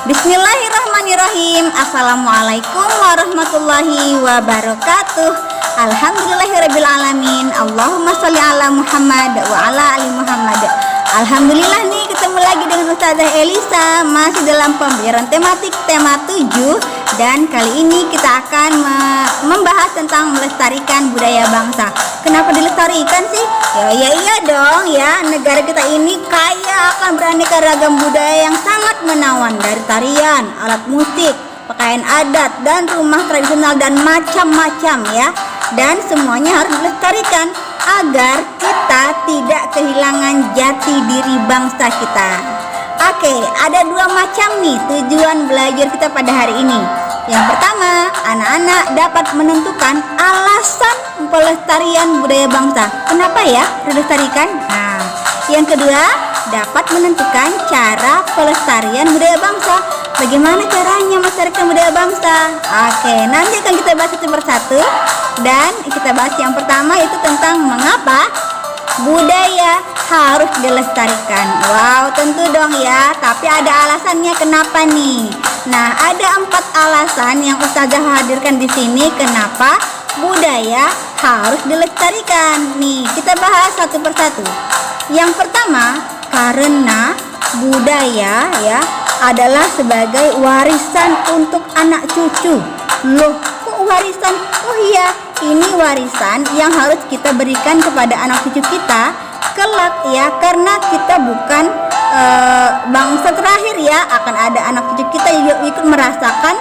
Bismillahirrahmanirrahim. Assalamualaikum warahmatullahi wabarakatuh. Alhamdulillahirrabbilalamin. Allahumma sholli ala Muhammad wa ala ali Muhammad. Alhamdulillah nih ketemu lagi dengan Ustazah Elisa, masih dalam pembelajaran tematik tema 7. Dan kali ini kita akan membahas tentang melestarikan budaya bangsa. Kenapa dilestarikan sih? Iya dong ya, negara kita ini kaya akan beraneka ragam budaya yang sangat menawan, dari tarian, alat musik, pakaian adat, dan rumah tradisional dan macam-macam ya. Dan semuanya harus dilestarikan agar kita tidak kehilangan jati diri bangsa kita. Oke, ada dua macam nih tujuan belajar kita pada hari ini. Yang pertama, anak-anak dapat menentukan alasan pelestarian budaya bangsa. Kenapa ya dilestarikan? Nah, yang kedua, dapat menentukan cara pelestarian budaya bangsa. Bagaimana caranya melestarikan budaya bangsa? Oke, nanti akan kita bahas satu persatu. Dan kita bahas yang pertama itu tentang mengapa budaya harus dilestarikan. Wow, tentu dong ya, tapi ada alasannya kenapa nih. Nah, ada 4 alasan yang Ustazah hadirkan di sini kenapa budaya harus dilestarikan. Nih, kita bahas satu persatu. Yang pertama, karena budaya ya adalah sebagai warisan untuk anak cucu. Loh, kok warisan? Oh iya, ini warisan yang harus kita berikan kepada anak cucu kita kelak ya, karena kita bukan bangsa terakhir ya, akan ada anak cucu kita yang ikut merasakan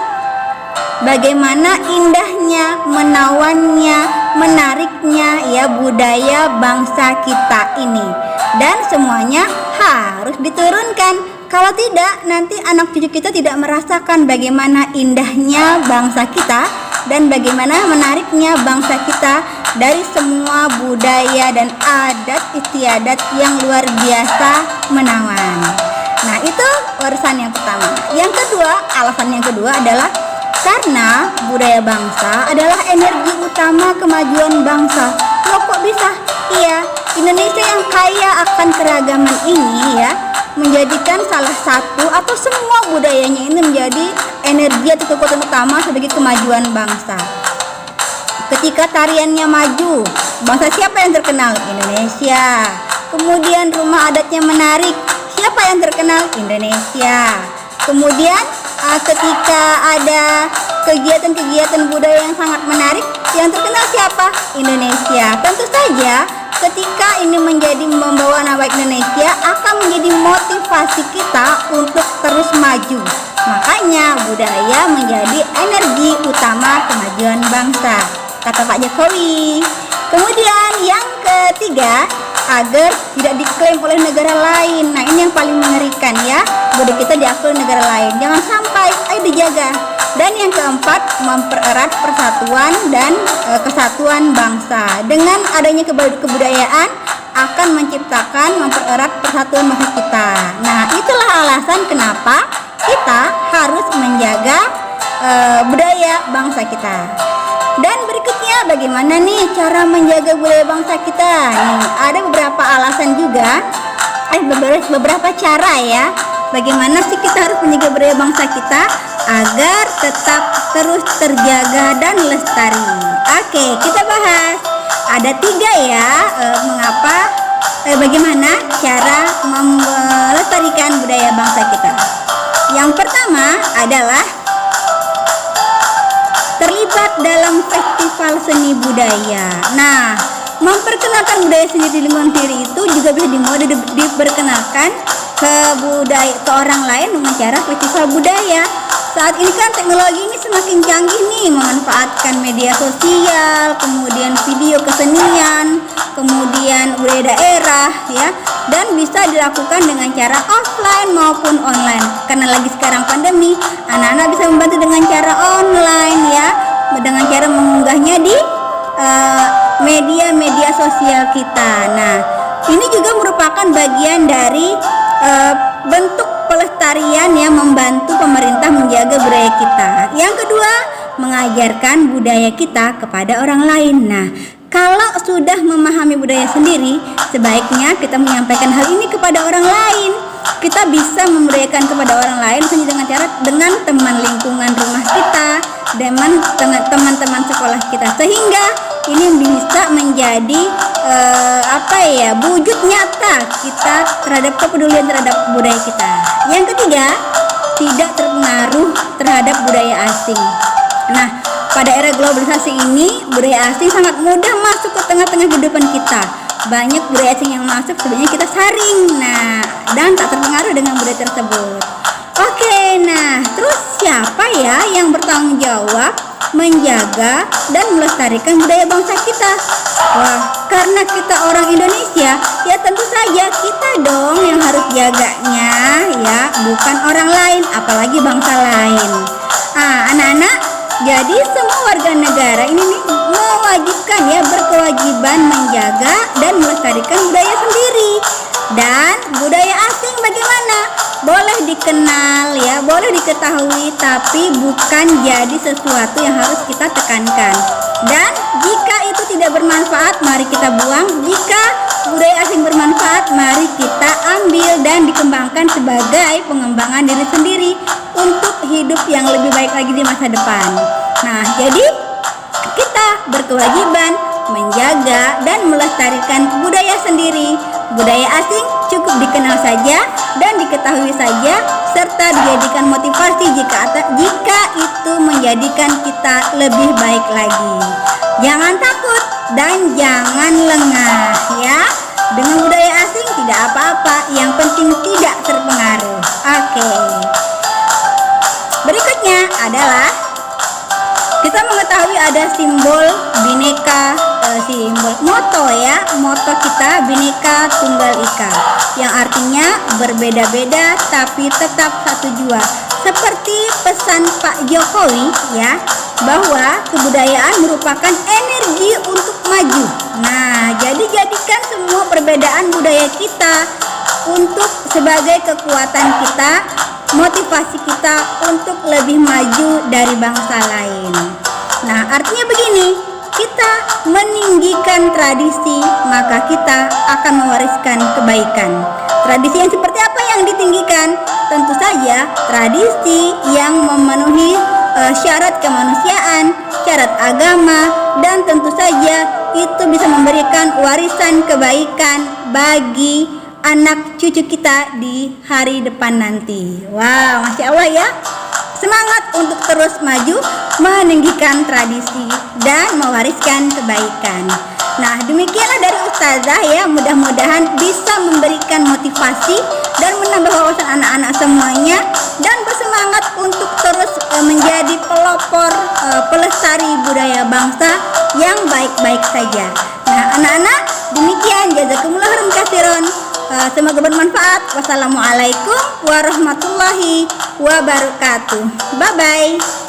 bagaimana indahnya, menawannya, menariknya ya budaya bangsa kita ini. Dan semuanya harus diturunkan. Kalau tidak, nanti anak cucu kita tidak merasakan bagaimana indahnya bangsa kita dan bagaimana menariknya bangsa kita dari semua budaya dan adat istiadat yang luar biasa menawan. Nah, itu warisan yang pertama. Yang kedua, alasan yang kedua adalah karena budaya bangsa adalah energi utama kemajuan bangsa. Loh, kok bisa? Iya, Indonesia yang kaya akan keragaman ini ya, menjadikan salah satu atau semua budayanya ini menjadi energi atau kekuatan utama sebagai kemajuan bangsa. Ketika tariannya maju, bangsa siapa yang terkenal? Indonesia. Kemudian rumah adatnya menarik, siapa yang terkenal? Indonesia. Kemudian ketika ada kegiatan-kegiatan budaya yang sangat menarik, yang terkenal siapa? Indonesia. Tentu saja ketika ini menjadi membawa nama Indonesia akan menjadi motivasi kita untuk terus maju. Makanya budaya menjadi energi utama kemajuan bangsa, kata Pak Jokowi. Kemudian yang ketiga, agar tidak diklaim oleh negara lain. Nah, ini yang paling mengerikan ya, budaya kita diakui negara lain. Jangan sampai, ayo dijaga. Dan yang keempat, mempererat persatuan dan kesatuan bangsa. Dengan adanya kebudayaan akan menciptakan, mempererat persatuan bangsa kita. Nah, itulah alasan kenapa kita harus menjaga budaya bangsa kita. Dan berikutnya, bagaimana nih cara menjaga budaya bangsa kita? Nih, ada beberapa alasan juga, beberapa cara ya. Bagaimana sih kita harus menjaga budaya bangsa kita agar tetap terus terjaga dan lestari? Oke, kita bahas. Ada 3 ya, bagaimana cara melestarikan budaya bangsa kita. Yang pertama adalah terlibat dalam festival seni budaya. Nah, memperkenalkan budaya sendiri di lingkungan diri itu juga bisa diperkenalkan ke orang lain dengan cara festival budaya. Saat ini kan teknologi ini semakin canggih nih, memanfaatkan media sosial, kemudian video kesenian, kemudian budaya daerah ya, dan bisa dilakukan dengan cara offline maupun online. Karena lagi sekarang pandemi, anak-anak bisa membantu dengan cara online ya, dengan cara mengunggahnya di media-media sosial kita. Nah, ini juga merupakan bagian dari bentuk pelestarian yang membantu pemerintah menjaga budaya kita. Yang kedua, mengajarkan budaya kita kepada orang lain. Nah, kalau sudah memahami budaya sendiri, sebaiknya kita menyampaikan hal ini kepada orang lain. kita bisa membudayakan kepada orang lain misalnya dengan teman lingkungan rumah kita, dengan teman-teman sekolah kita, sehingga ini bisa menjadi wujud nyata kita terhadap kepedulian terhadap budaya kita. Yang ketiga, tidak terpengaruh terhadap budaya asing. Nah, pada era globalisasi ini, budaya asing sangat mudah masuk ke tengah-tengah kehidupan kita. Banyak budaya asing yang masuk, sebenarnya kita saring, dan tak terpengaruh dengan budaya tersebut. Oke, terus siapa ya yang bertanggung jawab menjaga dan melestarikan budaya bangsa kita? Wah, karena kita orang Indonesia, ya tentu saja kita dong yang harus jaganya, ya, bukan orang lain, apalagi bangsa lain. Anak-anak, jadi semua warga negara ini mewajibkan, ya, berkewajiban menjaga dan melestarikan budaya sendiri. Dan budaya asing bagaimana? Boleh dikenal, ya, boleh diketahui, tapi bukan jadi sesuatu yang harus kita tekankan. Dan jika itu tidak bermanfaat, mari kita buang. Jika budaya asing bermanfaat, mari kita ambil dan dikembangkan sebagai pengembangan diri sendiri untuk hidup yang lebih baik lagi di masa depan. Jadi kita berkewajiban menjaga dan melestarikan budaya sendiri. Budaya asing cukup dikenal saja dan diketahui saja, serta dijadikan motivasi jika itu menjadikan kita lebih baik lagi. Jangan takut dan jangan lengah, ya. Dengan budaya asing tidak apa-apa, yang penting tidak terpengaruh. Oke. Berikutnya adalah kita mengetahui ada simbol bineka, simbol moto, ya, moto kita Bhinneka Tunggal Ika, yang artinya berbeda-beda tapi tetap satu jua. Seperti pesan Pak Jokowi, ya, bahwa kebudayaan merupakan energi untuk maju. Jadi jadikan semua perbedaan budaya kita untuk sebagai kekuatan kita, motivasi kita untuk lebih maju dari bangsa lain. Artinya begini, kita meninggikan tradisi, maka kita akan mewariskan kebaikan. Tradisi yang seperti apa yang ditinggikan? Tentu saja tradisi yang memenuhi syarat kemanusiaan, syarat agama, dan tentu saja itu bisa memberikan warisan kebaikan bagi anak cucu kita di hari depan nanti. Wow, Masya Allah, ya. Semangat untuk terus maju, meninggikan tradisi dan mewariskan kebaikan. Demikianlah dari Ustazah, ya. Mudah-mudahan bisa memberikan motivasi dan menambah wawasan anak-anak semuanya, dan bersemangat untuk terus menjadi pelopor, pelestari budaya bangsa yang baik-baik saja. Anak-anak, demikian, jazakumullah khairan katsiran. Semoga bermanfaat. Wassalamualaikum warahmatullahi wabarakatuh. Bye-bye.